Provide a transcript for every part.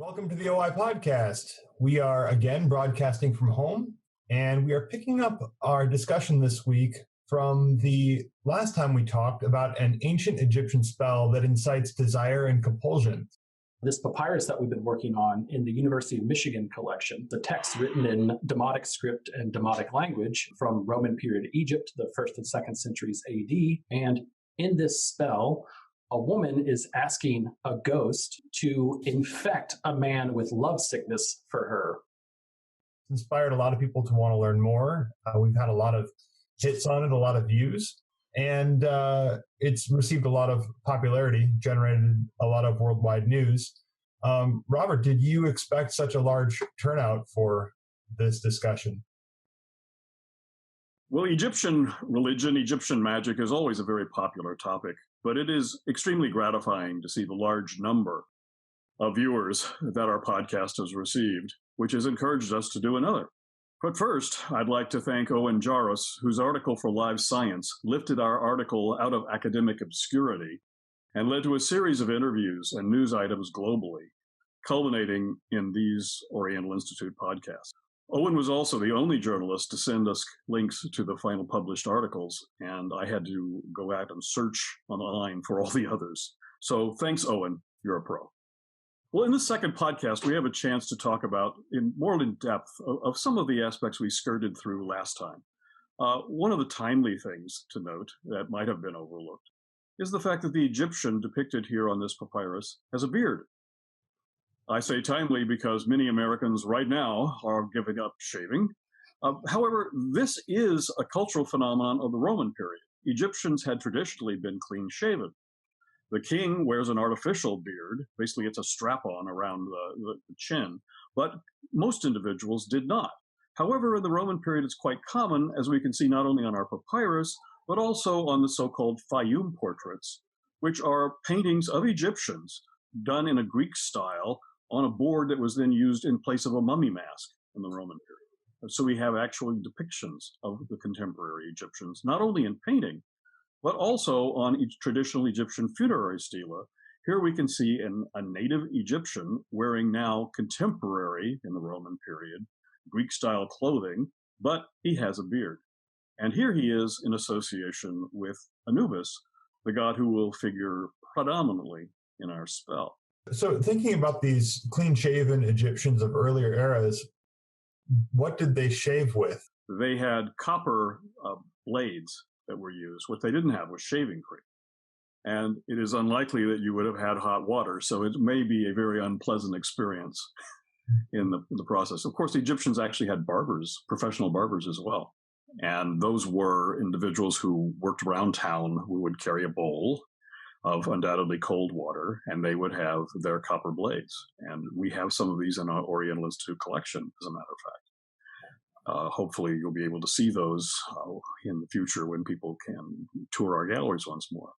Welcome to the OI podcast. We are again broadcasting from home, and we are picking up our discussion this week from the last time we talked about an ancient Egyptian spell that incites desire and compulsion. This papyrus that we've been working on in the University of Michigan collection, the text written in Demotic script and Demotic language from Roman period Egypt, the 1st and 2nd centuries AD. And in this spell, a woman is asking a ghost to infect a man with lovesickness for her. It's inspired a lot of people to want to learn more. We've had a lot of hits on it, a lot of views, and it's received a lot of popularity, generated a lot of worldwide news. Robert, did you expect such a large turnout for this discussion? Well, Egyptian religion, Egyptian magic is always a very popular topic, but it is extremely gratifying to see the large number of viewers that our podcast has received, which has encouraged us to do another. But first, I'd like to thank Owen Jarvis, whose article for Live Science lifted our article out of academic obscurity and led to a series of interviews and news items globally, culminating in these Oriental Institute podcasts. Owen was also the only journalist to send us links to the final published articles, and I had to go out and search online for all the others. So thanks, Owen. You're a pro. Well, in this second podcast, we have a chance to talk about more in depth of some of the aspects we skirted through last time. One of the timely things to note that might have been overlooked is the fact that the Egyptian depicted here on this papyrus has a beard. I say timely because many Americans right now are giving up shaving. However, this is a cultural phenomenon of the Roman period. Egyptians had traditionally been clean-shaven. The king wears an artificial beard. Basically, it's a strap-on around the chin, but most individuals did not. However, in the Roman period, it's quite common, as we can see not only on our papyrus, but also on the so-called Fayum portraits, which are paintings of Egyptians done in a Greek style on a board that was then used in place of a mummy mask in the Roman period. So we have actually depictions of the contemporary Egyptians, not only in painting, but also on each traditional Egyptian funerary stela. Here we can see a native Egyptian wearing now contemporary, in the Roman period, Greek-style clothing, but he has a beard. And here he is in association with Anubis, the god who will figure predominantly in our spell. So thinking about these clean-shaven Egyptians of earlier eras, what did they shave with? They had copper blades that were used. What they didn't have was shaving cream. And it is unlikely that you would have had hot water, so it may be a very unpleasant experience in the process. Of course, the Egyptians actually had barbers, professional barbers as well. And those were individuals who worked around town who would carry a bowl of undoubtedly cold water, and they would have their copper blades. And we have some of these in our Oriental Institute collection, as a matter of fact. Hopefully you'll be able to see those in the future when people can tour our galleries once more.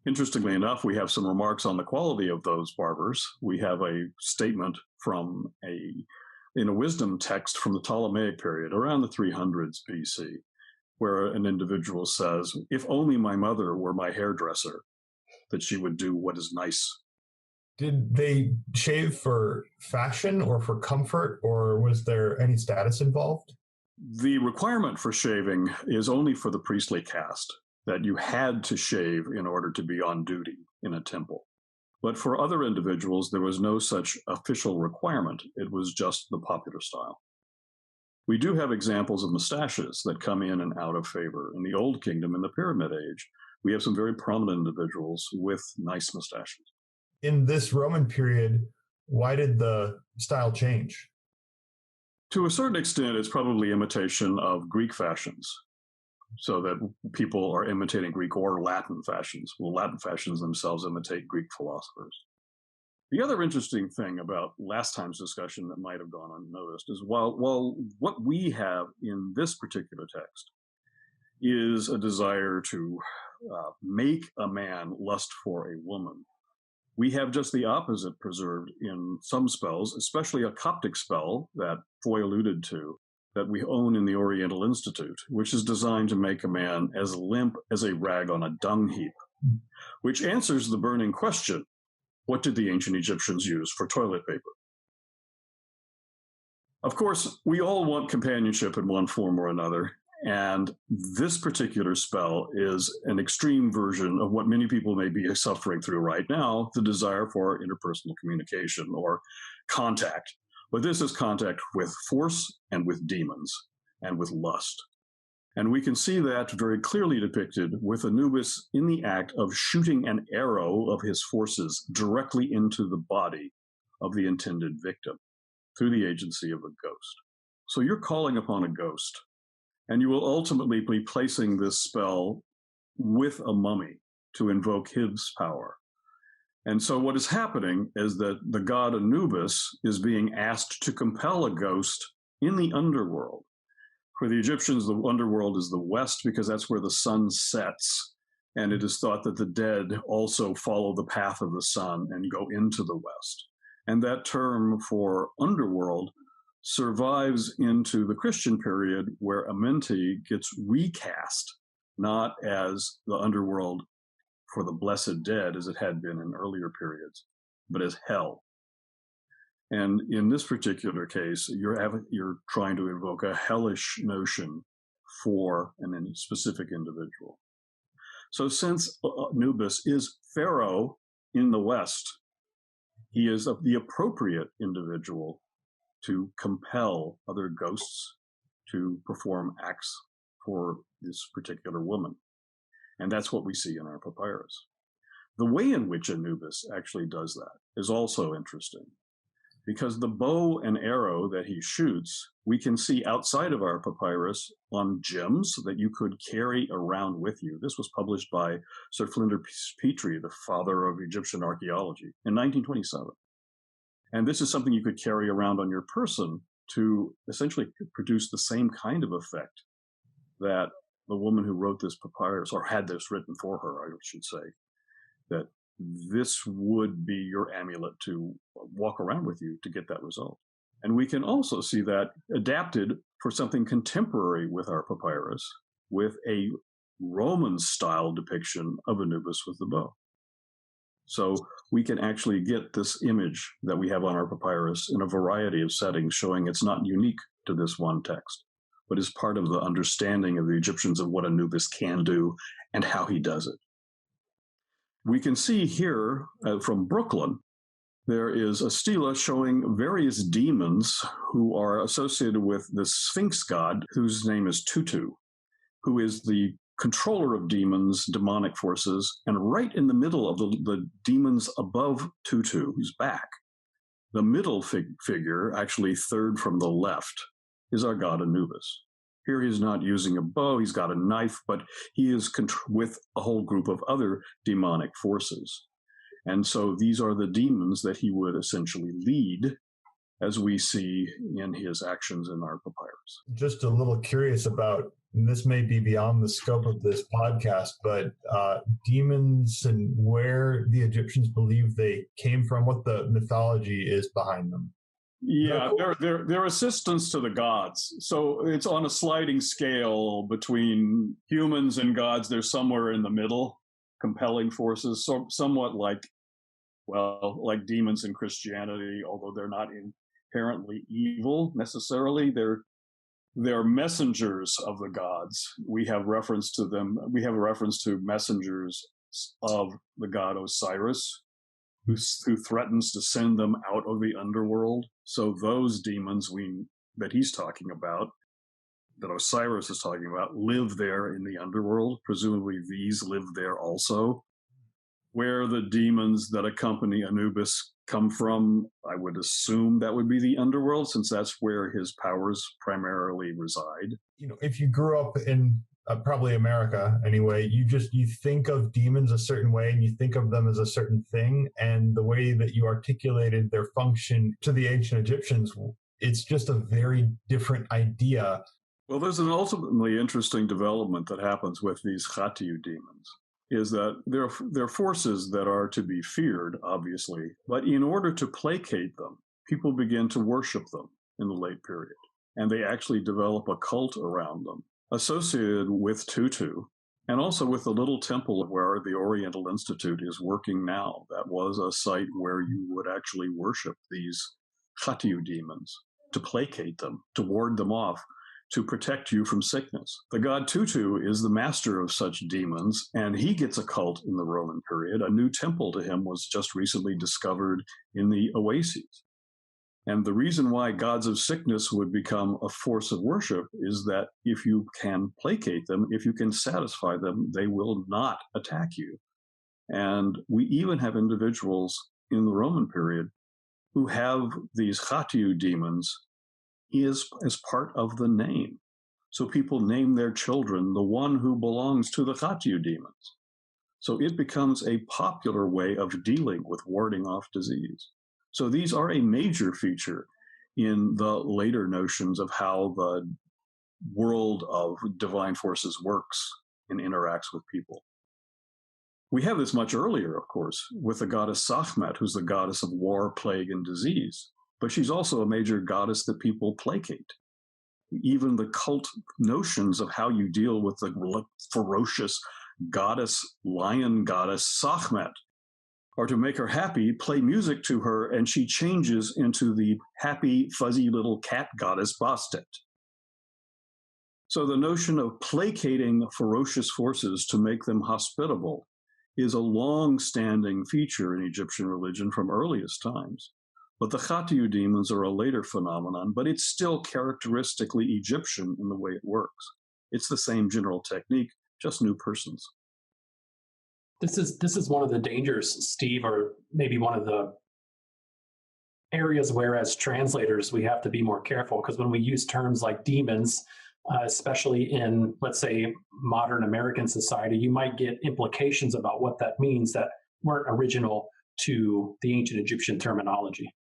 Interestingly enough, we have some remarks on the quality of those barbers. We have a statement in a wisdom text from the Ptolemaic period, around the 300s BC, where an individual says, "If only my mother were my hairdresser, that she would do what is nice." Did they shave for fashion or for comfort, or was there any status involved? The requirement for shaving is only for the priestly caste, that you had to shave in order to be on duty in a temple. But for other individuals, there was no such official requirement. It was just the popular style. We do have examples of mustaches that come in and out of favor. In the Old Kingdom, in the Pyramid Age, we have some very prominent individuals with nice mustaches. In this Roman period, why did the style change? To a certain extent, it's probably imitation of Greek fashions, so that people are imitating Greek or Latin fashions. Well, Latin fashions themselves imitate Greek philosophers. The other interesting thing about last time's discussion that might have gone unnoticed is while what we have in this particular text is a desire to make a man lust for a woman, we have just the opposite preserved in some spells, especially a Coptic spell that Foy alluded to, that we own in the Oriental Institute, which is designed to make a man as limp as a rag on a dung heap, which answers the burning question, What did the ancient Egyptians use for toilet paper? Of course, we all want companionship in one form or another, and this particular spell is an extreme version of what many people may be suffering through right now, the desire for interpersonal communication or contact. But this is contact with force and with demons and with lust. And we can see that very clearly depicted with Anubis in the act of shooting an arrow of his forces directly into the body of the intended victim through the agency of a ghost. So you're calling upon a ghost, and you will ultimately be placing this spell with a mummy to invoke his power. And so what is happening is that the god Anubis is being asked to compel a ghost in the underworld. For the Egyptians, the underworld is the west because that's where the sun sets. And it is thought that the dead also follow the path of the sun and go into the west. And that term for underworld survives into the Christian period where Amenti gets recast, not as the underworld for the blessed dead as it had been in earlier periods, but as hell. And in this particular case, you're trying to invoke a hellish notion for any specific individual. So since Anubis is Pharaoh in the West, he is the appropriate individual to compel other ghosts to perform acts for this particular woman. And that's what we see in our papyrus. The way in which Anubis actually does that is also interesting, because the bow and arrow that he shoots, we can see outside of our papyrus on gems that you could carry around with you. This was published by Sir Flinders Petrie, the father of Egyptian archaeology, in 1927. And this is something you could carry around on your person to essentially produce the same kind of effect that the woman who wrote this papyrus, or had this written for her, I should say, that this would be your amulet to walk around with you to get that result. And we can also see that adapted for something contemporary with our papyrus, with a Roman-style depiction of Anubis with the bow. So we can actually get this image that we have on our papyrus in a variety of settings, showing it's not unique to this one text, but is part of the understanding of the Egyptians of what Anubis can do and how he does it. We can see here from Brooklyn, there is a stela showing various demons who are associated with the Sphinx god, whose name is Tutu, who is the controller of demons, demonic forces, and right in the middle of the demons above Tutu, who's back, the middle figure, actually third from the left, is our god Anubis. Here he's not using a bow, he's got a knife, but he is with a whole group of other demonic forces. And so these are the demons that he would essentially lead, as we see in his actions in our papyrus. Just a little curious about, and this may be beyond the scope of this podcast, but demons and where the Egyptians believe they came from, what the mythology is behind them. Yeah, they're assistants to the gods. So it's on a sliding scale between humans and gods. They're somewhere in the middle, compelling forces, so somewhat like demons in Christianity, although they're not inherently evil necessarily. They're messengers of the gods. We have reference to them. We have a reference to messengers of the god Osiris, who threatens to send them out of the underworld. So those demons that he's talking about, that Osiris is talking about, live there in the underworld. Presumably these live there also. Where the demons that accompany Anubis come from, I would assume that would be the underworld, since that's where his powers primarily reside. You know, if you grew up in probably America anyway, you think of demons a certain way and you think of them as a certain thing, and the way that you articulated their function to the ancient Egyptians, it's just a very different idea. Well, there's an ultimately interesting development that happens with these Khatiyu demons, is that they're forces that are to be feared, obviously, but in order to placate them, people begin to worship them in the late period, and they actually develop a cult around them, associated with Tutu And also with the little temple where the Oriental Institute is working now. That was a site where you would actually worship these Khatiyu demons, to placate them, to ward them off, to protect you from sickness. The god Tutu is the master of such demons, and he gets a cult in the Roman period. A new temple to him was just recently discovered in the oases. And the reason why gods of sickness would become a force of worship is that if you can placate them, if you can satisfy them, they will not attack you. And we even have individuals in the Roman period who have these Khatiyu demons as part of the name. So people name their children the one who belongs to the Khatiyu demons. So it becomes a popular way of dealing with warding off disease. So these are a major feature in the later notions of how the world of divine forces works and interacts with people. We have this much earlier, of course, with the goddess Sekhmet, who's the goddess of war, plague, and disease. But she's also a major goddess that people placate. Even the cult notions of how you deal with the ferocious goddess, lion goddess Sekhmet, or to make her happy, play music to her, and she changes into the happy, fuzzy little cat goddess Bastet. So the notion of placating ferocious forces to make them hospitable is a long-standing feature in Egyptian religion from earliest times. But the Khatiyu demons are a later phenomenon, but it's still characteristically Egyptian in the way it works. It's the same general technique, just new persons. This is one of the dangers, Steve, or maybe one of the areas where as translators we have to be more careful, because when we use terms like demons, especially in, let's say, modern American society, you might get implications about what that means that weren't original to the ancient Egyptian terminology.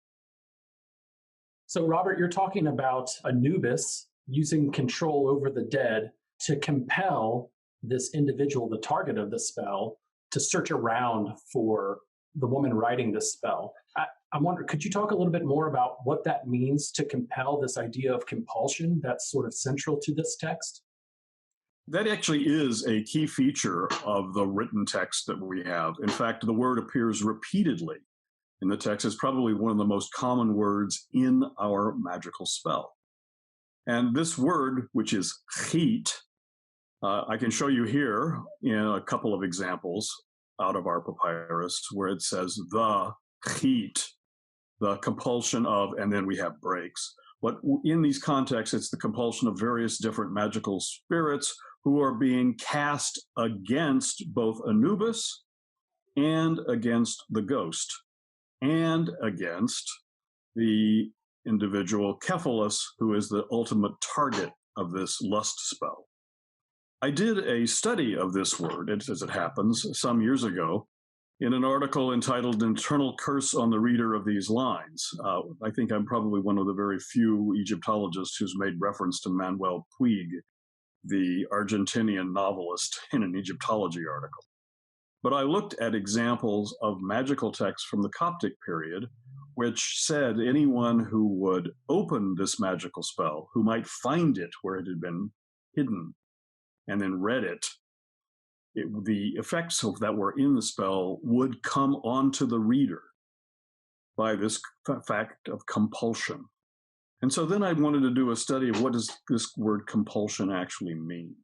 So, Robert, you're talking about Anubis using control over the dead to compel this individual, the target of the spell, to search around for the woman writing this spell. I wonder, could you talk a little bit more about what that means to compel, this idea of compulsion that's sort of central to this text? That actually is a key feature of the written text that we have. In fact, the word appears repeatedly in the text. It's probably one of the most common words in our magical spell. And this word, which is chit, I can show you here in a couple of examples out of our papyrus where it says the chit, the compulsion of, and then we have breaks. But in these contexts, it's the compulsion of various different magical spirits who are being cast against both Anubis and against the ghost and against the individual Cephalus, who is the ultimate target of this lust spell. I did a study of this word, as it happens, some years ago in an article entitled Internal Curse on the Reader of These Lines. I think I'm probably one of the very few Egyptologists who's made reference to Manuel Puig, the Argentinian novelist, in an Egyptology article. But I looked at examples of magical texts from the Coptic period, which said anyone who would open this magical spell, who might find it where it had been hidden, and then read it, the effects of that were in the spell would come onto the reader by this fact of compulsion. And so then I wanted to do a study of what does this word compulsion actually mean?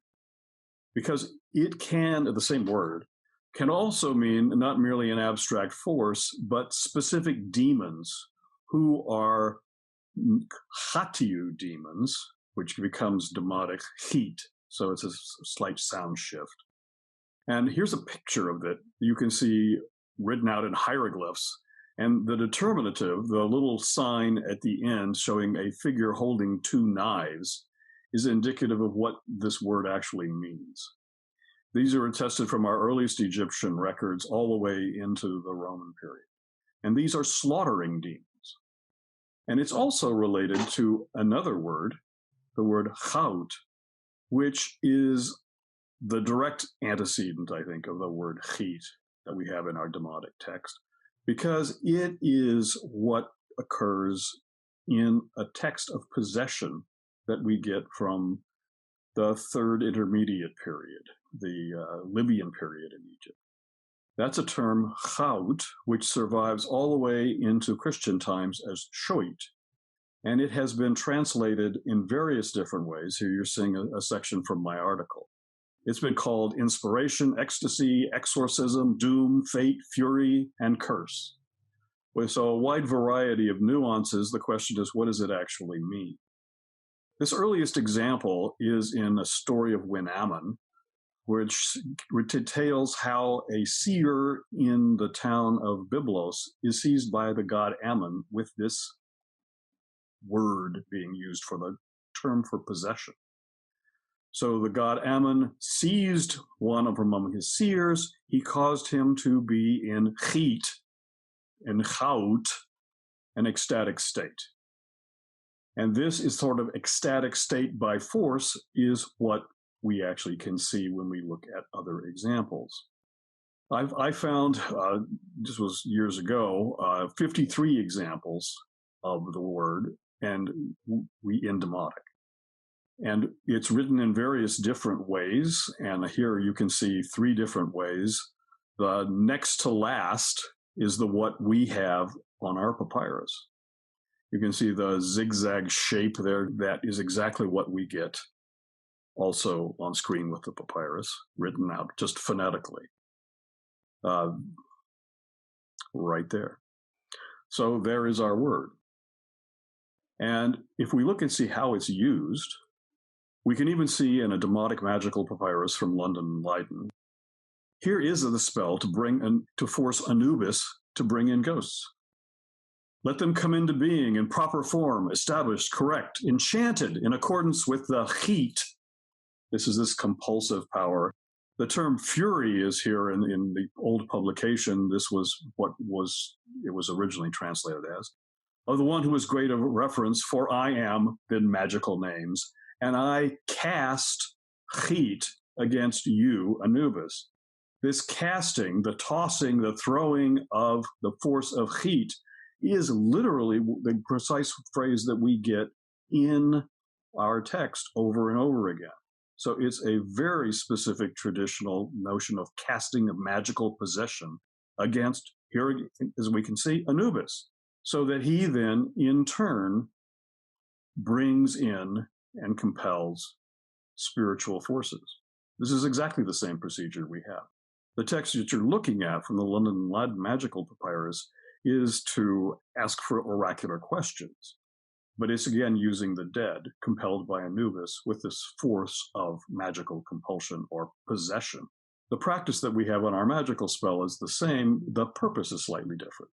Because it can, the same word, can also mean not merely an abstract force, but specific demons who are Khatiyu demons, which becomes demotic heat. So it's a slight sound shift. And here's a picture of it. You can see written out in hieroglyphs. And the determinative, the little sign at the end showing a figure holding two knives, is indicative of what this word actually means. These are attested from our earliest Egyptian records all the way into the Roman period. And these are slaughtering demons. And it's also related to another word, the word chaut, which is the direct antecedent, I think, of the word chit that we have in our demotic text, because it is what occurs in a text of possession that we get from the third intermediate period, the Libyan period in Egypt. That's a term, chaut, which survives all the way into Christian times as shoit. And it has been translated in various different ways. Here you're seeing a section from my article. It's been called inspiration, ecstasy, exorcism, doom, fate, fury, and curse. With so a wide variety of nuances, the question is, what does it actually mean? This earliest example is in a story of Winamun, which details how a seer in the town of Byblos is seized by the god Ammon with this word being used for the term for possession. So the god Ammon seized one of among his seers. He caused him to be in chit, in chaut, an ecstatic state. And this is sort of ecstatic state by force is what we actually can see when we look at other examples. I found, this was years ago, 53 examples of the word, and we in demotic. And it's written in various different ways, and here you can see 3 different ways. The next to last is what we have on our papyrus. You can see the zigzag shape there. That is exactly what we get also on screen with the papyrus, written out just phonetically. Right there. So there is our word. And if we look and see how it's used, we can even see in a demotic magical papyrus from London and Leiden, here is the spell to force Anubis to bring in ghosts. Let them come into being in proper form, established, correct, enchanted in accordance with the chit. This is this compulsive power. The term fury is here in the old publication. This was what it was originally translated as. Of the one who is great of reference, for I am, then magical names, and I cast chit against you, Anubis. This casting, the tossing, the throwing of the force of chit is literally the precise phrase that we get in our text over and over again. So it's a very specific traditional notion of casting a magical possession against, here as we can see, Anubis, so that he then in turn brings in and compels spiritual forces. This is exactly the same procedure we have. The text that you're looking at from the London and Leiden Magical Papyrus is to ask for oracular questions. But it's again using the dead, compelled by Anubis, with this force of magical compulsion or possession. The practice that we have on our magical spell is the same. The purpose is slightly different.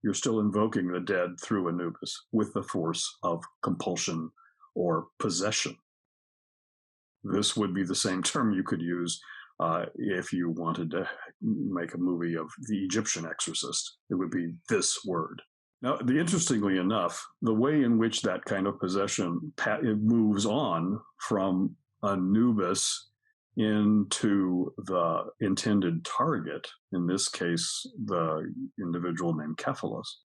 You're still invoking the dead through Anubis with the force of compulsion or possession. This would be the same term you could use if you wanted to make a movie of the Egyptian exorcist. It would be this word. Now, interestingly enough, the way in which that kind of possession it moves on from Anubis into the intended target, in this case, the individual named Cephalus,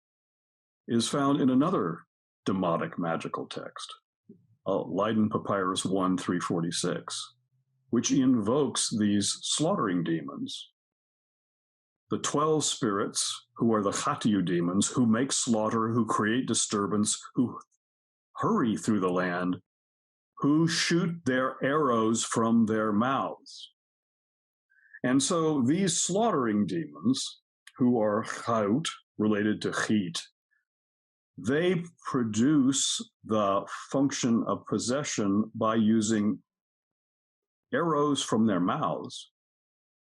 is found in another demotic magical text, Leiden Papyrus 1-346, which invokes these slaughtering demons. The 12 spirits, who are the Khatiyu demons, who make slaughter, who create disturbance, who hurry through the land, who shoot their arrows from their mouths. And so these slaughtering demons, who are chaut, related to chit, they produce the function of possession by using arrows from their mouths,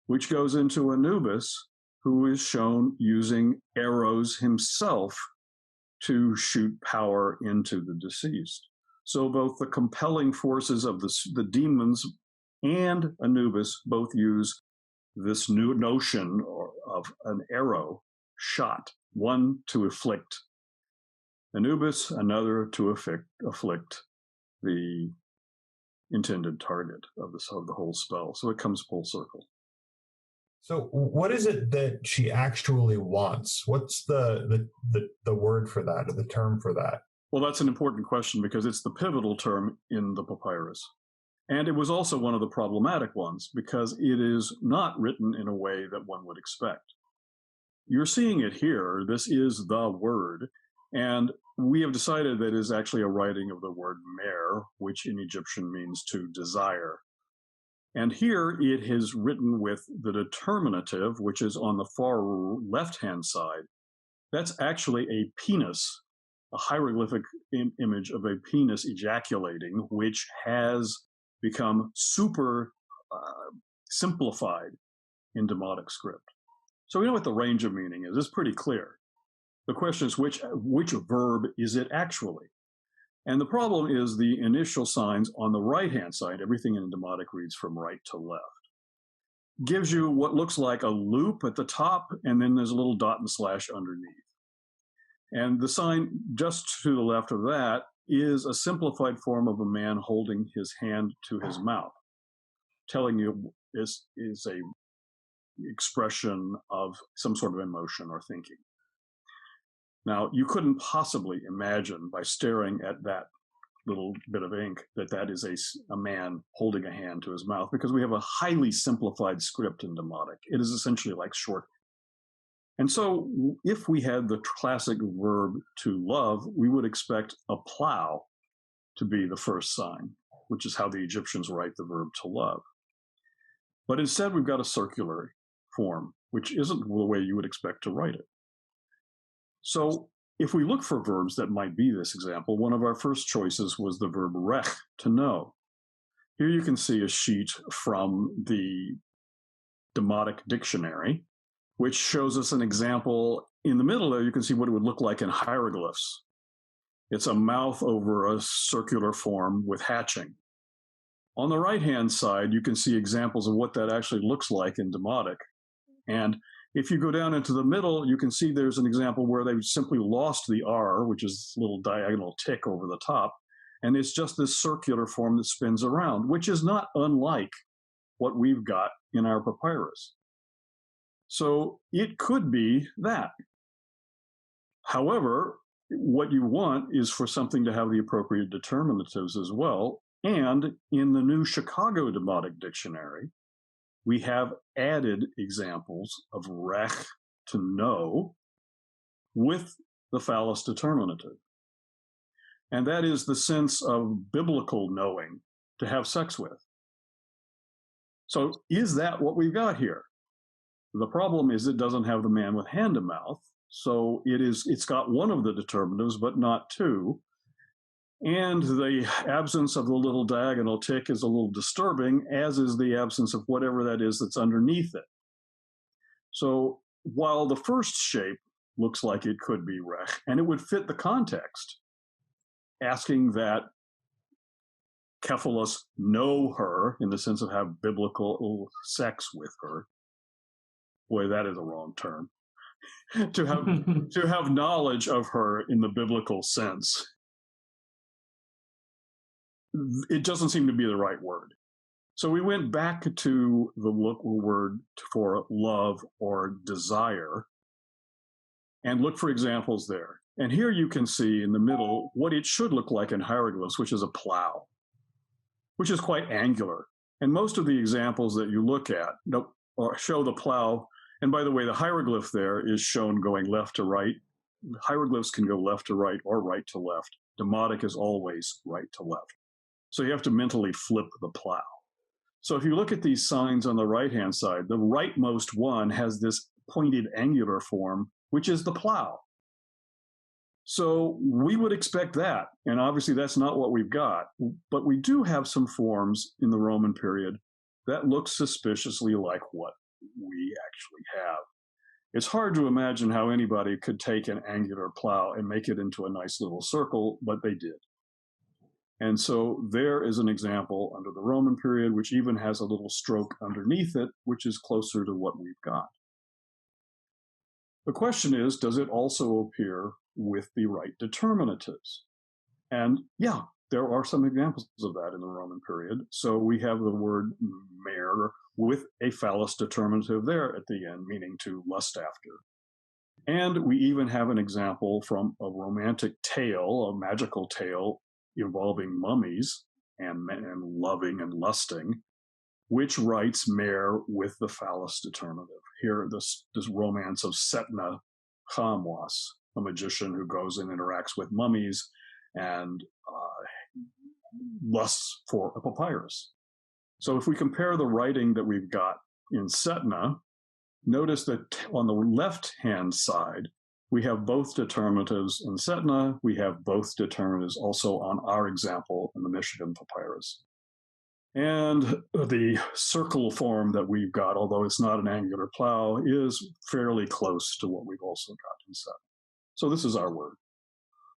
which goes into Anubis, who is shown using arrows himself to shoot power into the deceased. So both the compelling forces of the demons and Anubis both use this new notion of an arrow shot, one to afflict Anubis, another to afflict the intended target of the whole spell. So it comes full circle. So what is it that she actually wants? What's the word for that, or the term for that? Well, that's an important question because it's the pivotal term in the papyrus. And it was also one of the problematic ones because it is not written in a way that one would expect. You're seeing it here. This is the word. And we have decided that it is actually a writing of the word mer, which in Egyptian means to desire. And here it is written with the determinative, which is on the far left-hand side. That's actually a penis, a hieroglyphic image of a penis ejaculating, which has become super simplified in Demotic script. So we know what the range of meaning is. It's pretty clear. The question is, which verb is it actually? And the problem is the initial signs on the right-hand side, everything in Demotic reads from right to left, gives you what looks like a loop at the top, and then there's a little dot and slash underneath. And the sign just to the left of that is a simplified form of a man holding his hand to his mouth, telling you this is a expression of some sort of emotion or thinking. Now, you couldn't possibly imagine by staring at that little bit of ink that that is a man holding a hand to his mouth, because we have a highly simplified script in Demotic. It is essentially like short. And so if we had the classic verb to love, we would expect a plow to be the first sign, which is how the Egyptians write the verb to love. But instead, we've got a circular form, which isn't the way you would expect to write it. So if we look for verbs that might be this example, one of our first choices was the verb rech, to know. Here you can see a sheet from the Demotic dictionary, which shows us an example. In the middle there, you can see what it would look like in hieroglyphs. It's a mouth over a circular form with hatching. On the right-hand side, you can see examples of what that actually looks like in Demotic. And if you go down into the middle, you can see there's an example where they've simply lost the R, which is this little diagonal tick over the top, and it's just this circular form that spins around, which is not unlike what we've got in our papyrus. So it could be that. However, what you want is for something to have the appropriate determinatives as well. And in the new Chicago Demotic Dictionary, we have added examples of rech, to know, with the phallus determinative. And that is the sense of biblical knowing, to have sex with. So is that what we've got here? The problem is it doesn't have the man with hand to mouth. So it's got one of the determinatives, but not two. And the absence of the little diagonal tick is a little disturbing, as is the absence of whatever that is that's underneath it. So while the first shape looks like it could be rech, and it would fit the context, asking that Cephalus know her in the sense of have biblical sex with her. Boy, that is a wrong term. to have knowledge of her in the biblical sense. It doesn't seem to be the right word. So we went back to the local word for love or desire and look for examples there. And here you can see in the middle what it should look like in hieroglyphs, which is a plow, which is quite angular. And most of the examples that you look at show the plow. And by the way, the hieroglyph there is shown going left to right. Hieroglyphs can go left to right or right to left. Demotic is always right to left. So you have to mentally flip the plow. So if you look at these signs on the right-hand side, the rightmost one has this pointed angular form, which is the plow. So we would expect that. And obviously that's not what we've got. But we do have some forms in the Roman period that look suspiciously like what we actually have. It's hard to imagine how anybody could take an angular plow and make it into a nice little circle, but they did. And so there is an example under the Roman period, which even has a little stroke underneath it, which is closer to what we've got. The question is, does it also appear with the right determinatives? And yeah, there are some examples of that in the Roman period. So we have the word mer with a phallus determinative there at the end, meaning to lust after. And we even have an example from a romantic tale, a magical tale involving mummies, and loving and lusting, which writes mare with the phallus determinative. Here, this romance of Setna Khamwas, a magician who goes and interacts with mummies and lusts for a papyrus. So if we compare the writing that we've got in Setna, notice that on the left-hand side, we have both determinatives in Setna. We have both determinatives also on our example in the Michigan papyrus. And the circle form that we've got, although it's not an angular plow, is fairly close to what we've also got in Setna. So this is our word.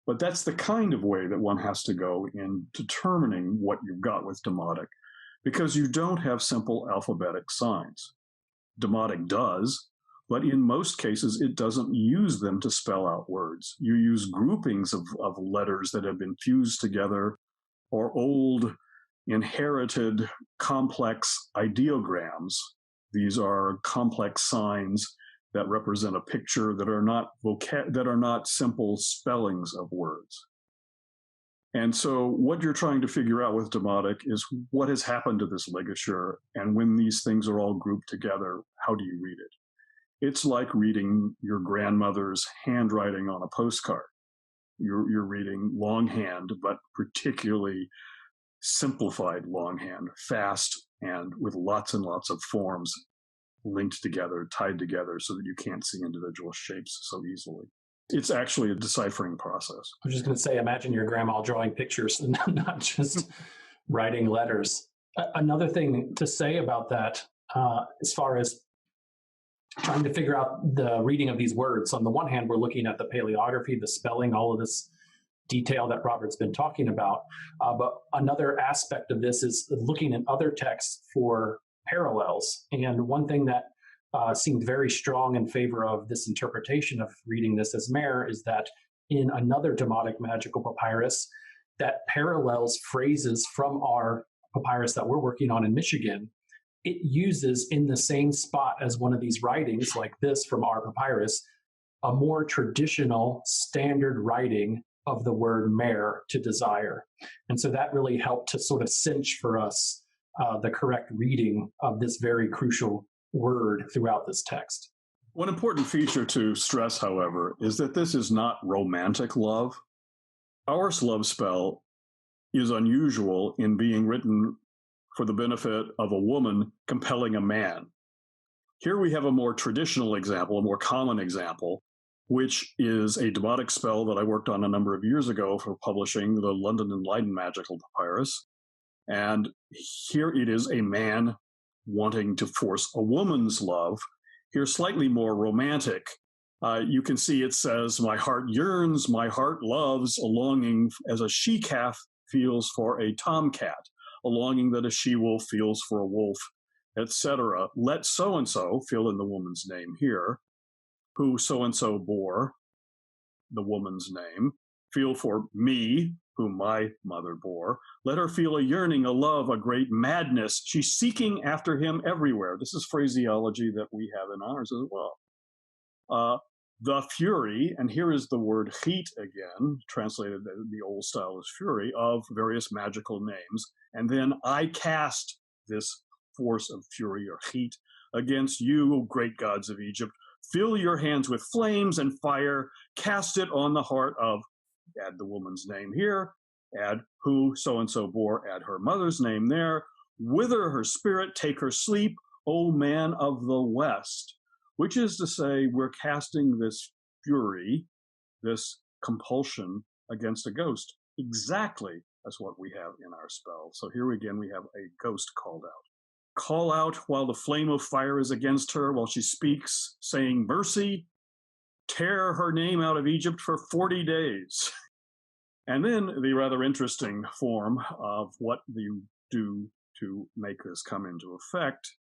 But that's the kind of way that one has to go in determining what you've got with demotic, because you don't have simple alphabetic signs. Demotic does, but in most cases, it doesn't use them to spell out words. You use groupings of letters that have been fused together, or old, inherited, complex ideograms. These are complex signs that represent a picture that are not simple spellings of words. And so what you're trying to figure out with demotic is what has happened to this ligature, and when these things are all grouped together, how do you read it? It's like reading your grandmother's handwriting on a postcard. You're reading longhand, but particularly simplified longhand, fast and with lots and lots of forms linked together, tied together so that you can't see individual shapes so easily. It's actually a deciphering process. I was just going to say, imagine your grandma drawing pictures and not just writing letters. Another thing to say about that, as far as trying to figure out the reading of these words, on the one hand, we're looking at the paleography, the spelling, all of this detail that Robert's been talking about. But another aspect of this is looking in other texts for parallels. And one thing that seemed very strong in favor of this interpretation of reading this as mare is that in another demotic magical papyrus that parallels phrases from our papyrus that we're working on in Michigan, it uses in the same spot as one of these writings like this from our papyrus, a more traditional standard writing of the word mare, to desire. And so that really helped to sort of cinch for us the correct reading of this very crucial word throughout this text. One important feature to stress, however, is that this is not romantic love. Our love spell is unusual in being written for the benefit of a woman compelling a man. Here we have a more traditional example, a more common example, which is a demotic spell that I worked on a number of years ago for publishing the London and Leiden Magical Papyrus. And here it is a man wanting to force a woman's love. Here, slightly more romantic. You can see it says, "My heart yearns, my heart loves, a longing as a she-calf feels for a tomcat, a longing that a she-wolf feels for a wolf, etc. Let so-and-so," fill in the woman's name here, "who so-and-so bore," the woman's name, "feel for me," whom my mother bore. "Let her feel a yearning, a love, a great madness. She's seeking after him everywhere." This is phraseology that we have in ours as well. "The fury," and here is the word heat again, translated in the old style as fury, "of various magical names. And then I cast this force of fury or heat against you, great gods of Egypt. Fill your hands with flames and fire. Cast it on the heart of," add the woman's name here, add who so-and-so bore, add her mother's name there. "Wither her spirit, take her sleep, O man of the West," which is to say, we're casting this fury, this compulsion against a ghost, exactly as what we have in our spell. So here again, we have a ghost called out. "Call out while the flame of fire is against her, while she speaks, saying mercy. Tear her name out of Egypt for 40 days. And then the rather interesting form of what you do to make this come into effect,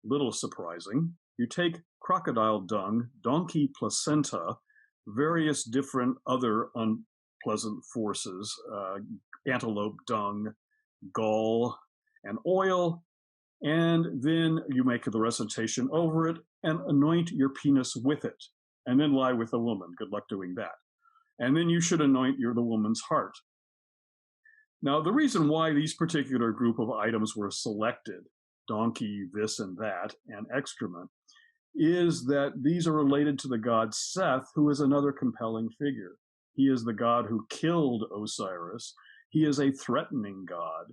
little surprising. You take crocodile dung, donkey placenta, various different other unpleasant forces, antelope dung, gall, and oil, and then you make the recitation over it and anoint your penis with it, and then lie with the woman. Good luck doing that. And then you should anoint the woman's heart. Now, the reason why these particular group of items were selected, donkey, this and that, and excrement, is that these are related to the god Seth, who is another compelling figure. He is the god who killed Osiris. He is a threatening god,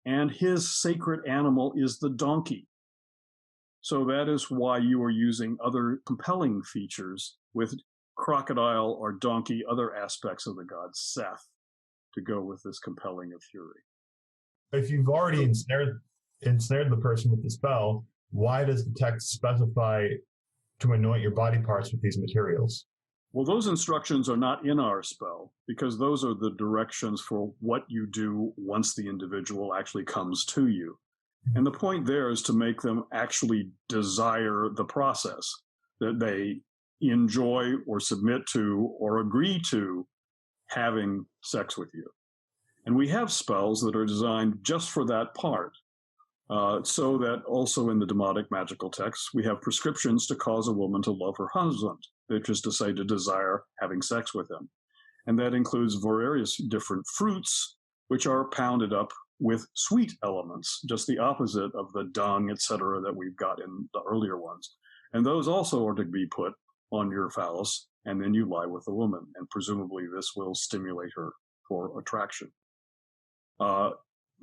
and his sacred animal is the donkey. So that is why you are using other compelling features with crocodile or donkey, other aspects of the god Seth, to go with this compelling of fury. If you've already ensnared the person with the spell, why does the text specify to anoint your body parts with these materials? Well, those instructions are not in our spell, because those are the directions for what you do once the individual actually comes to you. And the point there is to make them actually desire the process, that they enjoy or submit to or agree to having sex with you. And we have spells that are designed just for that part. So that also in the Demotic magical texts, we have prescriptions to cause a woman to love her husband, which is to say to desire having sex with him. And that includes various different fruits, which are pounded up with sweet elements, just the opposite of the dung, etc., that we've got in the earlier ones. And those also are to be put on your phallus, and then you lie with the woman, and presumably this will stimulate her for attraction.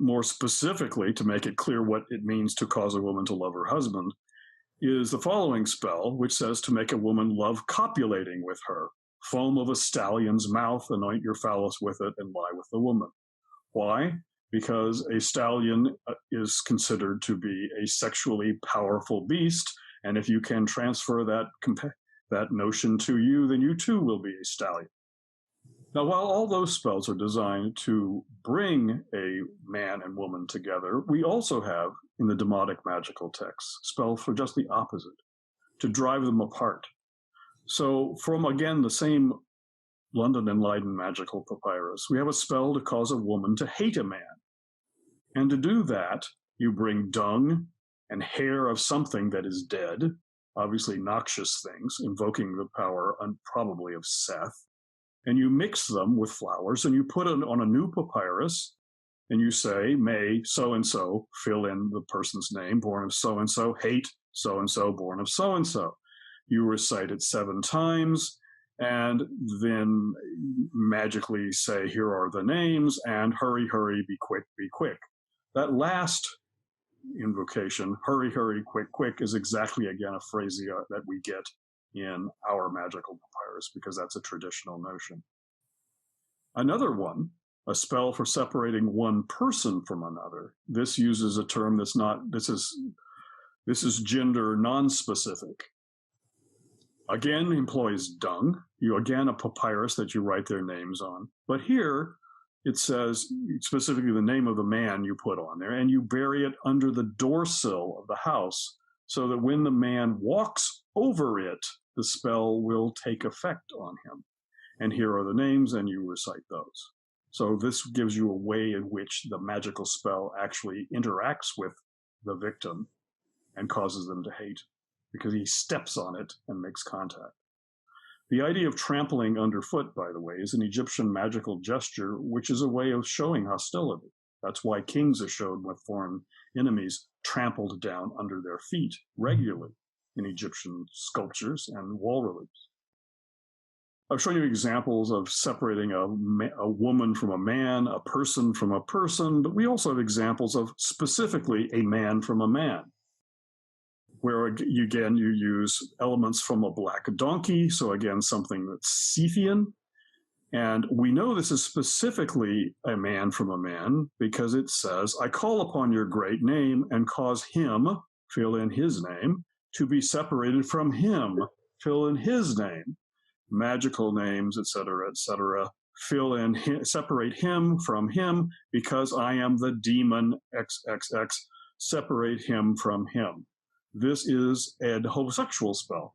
More specifically, to make it clear what it means to cause a woman to love her husband, is the following spell, which says to make a woman love copulating with her. Foam of a stallion's mouth, anoint your phallus with it, and lie with the woman. Why? Because a stallion is considered to be a sexually powerful beast, and if you can transfer that notion to you, then you too will be a stallion. Now, while all those spells are designed to bring a man and woman together, we also have, in the Demotic magical texts, spells for just the opposite, to drive them apart. So from, again, the same London and Leiden magical papyrus, we have a spell to cause a woman to hate a man. And to do that, you bring dung and hair of something that is dead, obviously noxious things, invoking the power probably of Seth, and you mix them with flowers, and you put it on a new papyrus, and you say, may so-and-so, fill in the person's name, born of so-and-so, hate so-and-so, born of so-and-so. You recite it 7 times, and then magically say, here are the names, and hurry, hurry, be quick, be quick. That last invocation, hurry, hurry, quick, quick, is exactly, again, a phrasia that we get in our magical papyrus, because that's a traditional notion. Another one, a spell for separating one person from another. This uses a term that's not, this is gender non-specific. Again, employs dung. Again, a papyrus that you write their names on. But here, it says specifically the name of the man you put on there, and you bury it under the doorsill of the house, so that when the man walks over it, the spell will take effect on him. And here are the names, and you recite those. So this gives you a way in which the magical spell actually interacts with the victim and causes them to hate, because he steps on it and makes contact. The idea of trampling underfoot, by the way, is an Egyptian magical gesture, which is a way of showing hostility. That's why kings are shown with foreign enemies trampled down under their feet regularly in Egyptian sculptures and wall reliefs. I've shown you examples of separating a woman from a man, a person from a person, but we also have examples of specifically a man from a man, where again you use elements from a black donkey, so again something that's Scythian. And we know this is specifically a man from a man because it says, I call upon your great name and cause him, fill in his name, to be separated from him, fill in his name. Magical names, etc., separate him from him, because I am the demon XXX, separate him from him. This is a homosexual spell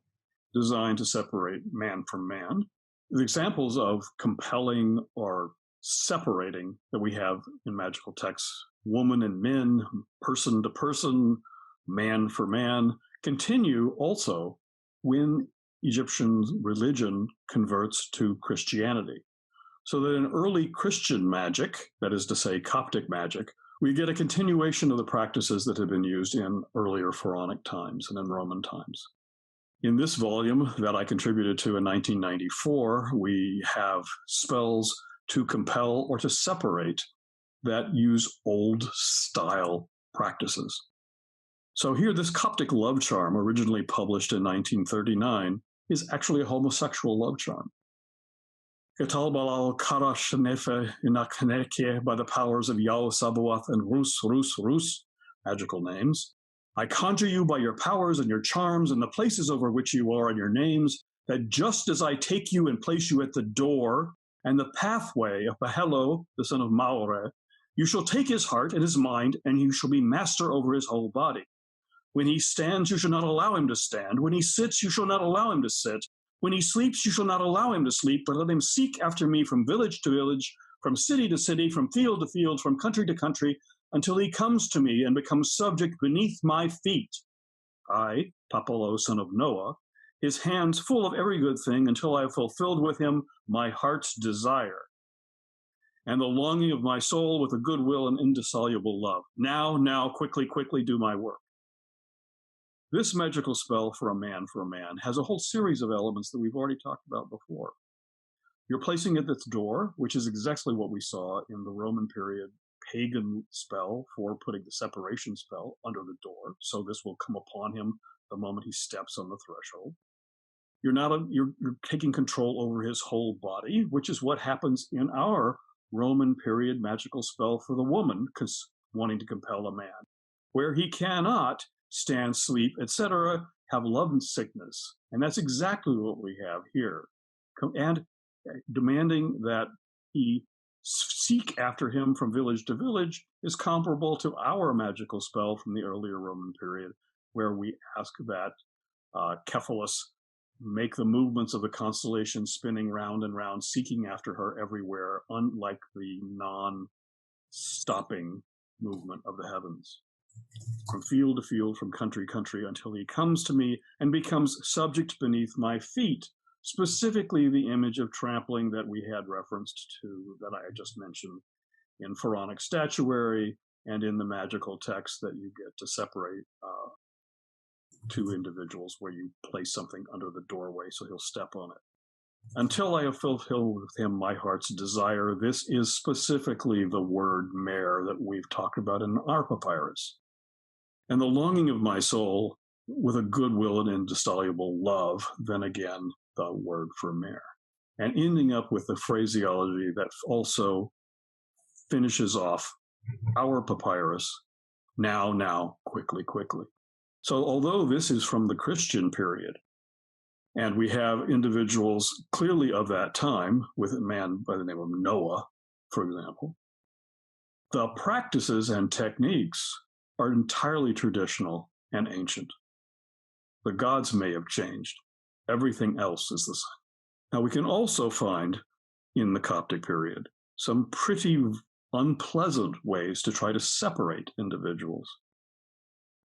designed to separate man from man. The examples of compelling or separating that we have in magical texts, woman and men, person to person, man for man, continue also when Egyptian religion converts to Christianity. So that in early Christian magic, that is to say Coptic magic, we get a continuation of the practices that had been used in earlier Pharaonic times and in Roman times. In this volume that I contributed to in 1994, we have spells to compel or to separate that use old style practices. So here, this Coptic love charm, originally published in 1939, is actually a homosexual love charm. By the powers of Yahweh Sabaoth and Rus, magical names, I conjure you by your powers and your charms and the places over which you are and your names, that just as I take you and place you at the door and the pathway of Bahelo, the son of Maore, you shall take his heart and his mind, and you shall be master over his whole body. When he stands, you shall not allow him to stand. When he sits, you shall not allow him to sit. When he sleeps, you shall not allow him to sleep, but let him seek after me from village to village, from city to city, from field to field, from country to country, until he comes to me and becomes subject beneath my feet. I, Papalo, son of Noah, his hands full of every good thing, until I have fulfilled with him my heart's desire, and the longing of my soul with a good will and indissoluble love. Now, quickly, do my work. This magical spell for a man has a whole series of elements that we've already talked about before. You're placing it at the door, which is exactly what we saw in the Roman period pagan spell for putting the separation spell under the door. So this will come upon him the moment he steps on the threshold. You're taking control over his whole body, which is what happens in our Roman period magical spell for the woman, because wanting to compel a man, where he cannot stand, sleep, etc., have love and sickness. And that's exactly what we have here. And demanding that he seek after him from village to village is comparable to our magical spell from the earlier Roman period, where we ask that Cephalus make the movements of the constellation spinning round and round, seeking after her everywhere, unlike the non-stopping movement of the heavens. From field to field, from country to country, until he comes to me and becomes subject beneath my feet, specifically the image of trampling that we had referenced to, that I just mentioned, in Pharaonic statuary and in the magical text that you get to separate two individuals, where you place something under the doorway so he'll step on it. Until I have fulfilled with him my heart's desire. This is specifically the word mare that we've talked about in our papyrus. And the longing of my soul with a good will and indissoluble love, then again, the word for mare. And ending up with the phraseology that also finishes off our papyrus, now, quickly. So although this is from the Christian period, and we have individuals clearly of that time, with a man by the name of Noah, for example, the practices and techniques are entirely traditional and ancient. The gods may have changed. Everything else is the same. Now, we can also find in the Coptic period some pretty unpleasant ways to try to separate individuals.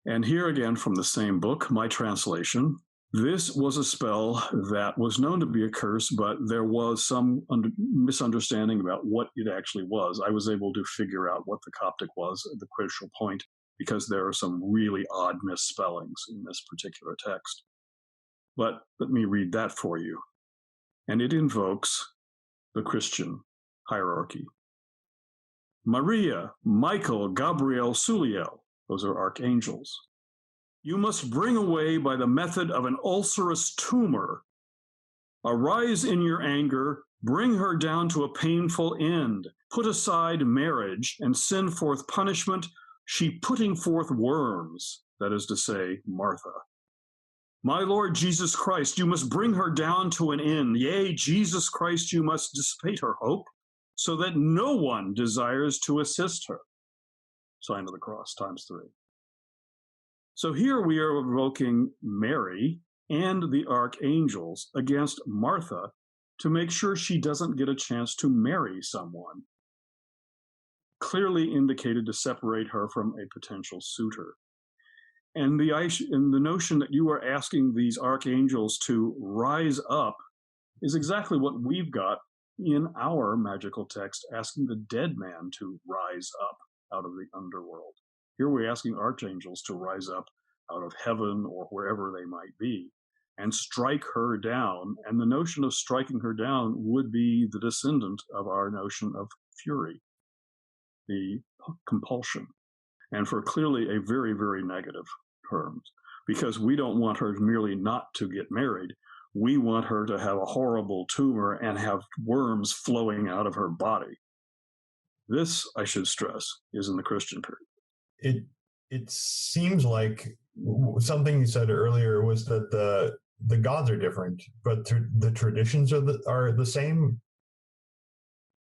And here again, from the same book, my translation, this was a spell that was known to be a curse, but there was some misunderstanding about what it actually was. I was able to figure out what the Coptic was at the crucial point, because there are some really odd misspellings in this particular text. But let me read that for you. And it invokes the Christian hierarchy. Maria, Michael, Gabriel, Suliel, those are archangels. You must bring away by the method of an ulcerous tumor. Arise in your anger, bring her down to a painful end. Put aside marriage and send forth punishment, she putting forth worms, that is to say, Martha. My Lord Jesus Christ, you must bring her down to an end. Yea, Jesus Christ, you must dissipate her hope, so that no one desires to assist her. Sign of the cross, ×3. So here we are evoking Mary and the archangels against Martha to make sure she doesn't get a chance to marry someone, clearly indicated to separate her from a potential suitor. And the notion that you are asking these archangels to rise up is exactly what we've got in our magical text asking the dead man to rise up out of the underworld. Here we're asking archangels to rise up out of heaven or wherever they might be and strike her down. And the notion of striking her down would be the descendant of our notion of fury, the compulsion, and for clearly a very, very negative terms, because we don't want her merely not to get married. We want her to have a horrible tumor and have worms flowing out of her body. This, I should stress, is in the Christian period. It seems like something you said earlier was that the gods are different, but the traditions are the same.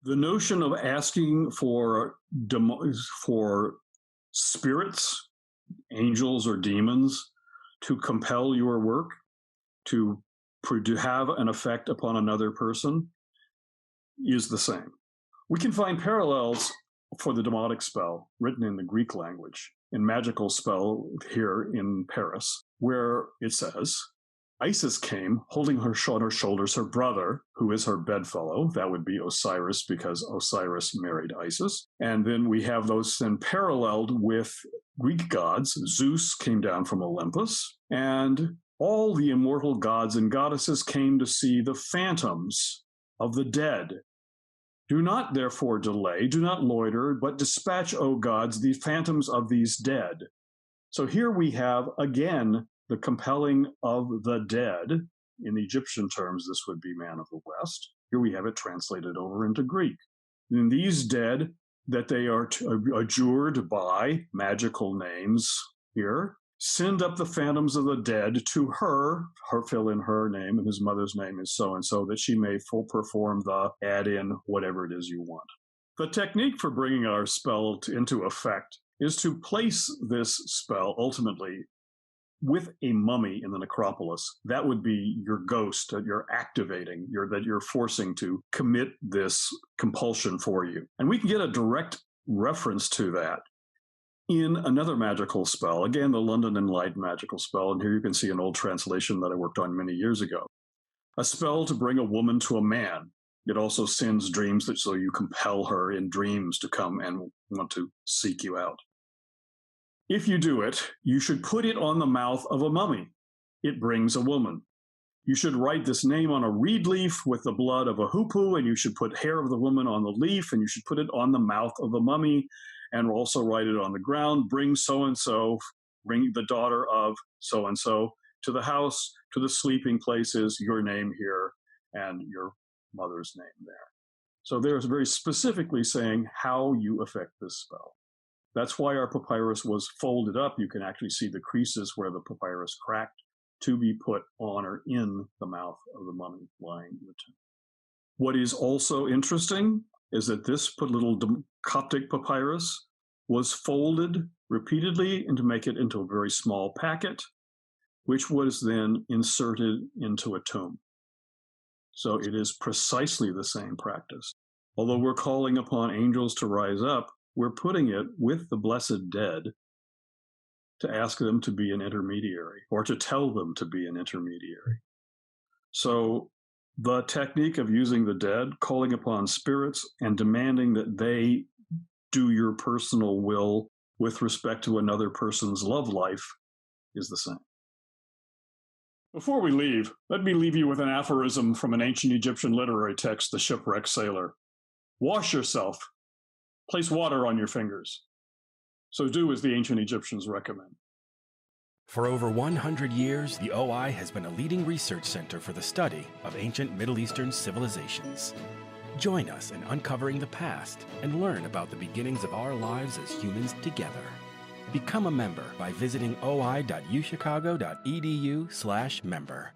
The notion of asking for spirits, angels or demons, to compel your work, to have an effect upon another person, is the same. We can find parallels for the demotic spell written in the Greek language, in magical spell here in Paris, where it says, Isis came, holding on her shoulders her brother, who is her bedfellow. That would be Osiris, because Osiris married Isis. And then we have those then paralleled with Greek gods. Zeus came down from Olympus, and all the immortal gods and goddesses came to see the phantoms of the dead. Do not therefore delay, do not loiter, but dispatch, O gods, the phantoms of these dead. So here we have, again, the compelling of the dead. In Egyptian terms, this would be man of the West. Here we have it translated over into Greek. And these dead, that they are adjured by magical names here, send up the phantoms of the dead to her, fill in her name, and his mother's name is so-and-so, that she may perform the add-in whatever it is you want. The technique for bringing our spell into effect is to place this spell ultimately with a mummy in the necropolis. That would be your ghost that you're activating, that you're forcing to commit this compulsion for you. And we can get a direct reference to that in another magical spell, again, the London and Light magical spell. And here you can see an old translation that I worked on many years ago. A spell to bring a woman to a man. It also sends dreams, so you compel her in dreams to come and want to seek you out. If you do it, you should put it on the mouth of a mummy. It brings a woman. You should write this name on a reed leaf with the blood of a hoopoe, and you should put hair of the woman on the leaf, and you should put it on the mouth of the mummy, and also write it on the ground. Bring so-and-so, bring the daughter of so-and-so to the house, to the sleeping places, your name here, and your mother's name there. So there's very specifically saying how you affect this spell. That's why our papyrus was folded up. You can actually see the creases where the papyrus cracked to be put on or in the mouth of the mummy lying in the tomb. What is also interesting is that this little Coptic papyrus was folded repeatedly and to make it into a very small packet, which was then inserted into a tomb. So it is precisely the same practice. Although we're calling upon angels to rise up, we're putting it with the blessed dead to ask them to be an intermediary or to tell them to be an intermediary. So the technique of using the dead, calling upon spirits and demanding that they do your personal will with respect to another person's love life is the same. Before we leave, let me leave you with an aphorism from an ancient Egyptian literary text, The Shipwrecked Sailor. Wash yourself. Place water on your fingers. So do as the ancient Egyptians recommend. For over 100 years, the OI has been a leading research center for the study of ancient Middle Eastern civilizations. Join us in uncovering the past and learn about the beginnings of our lives as humans together. Become a member by visiting oi.uchicago.edu/member.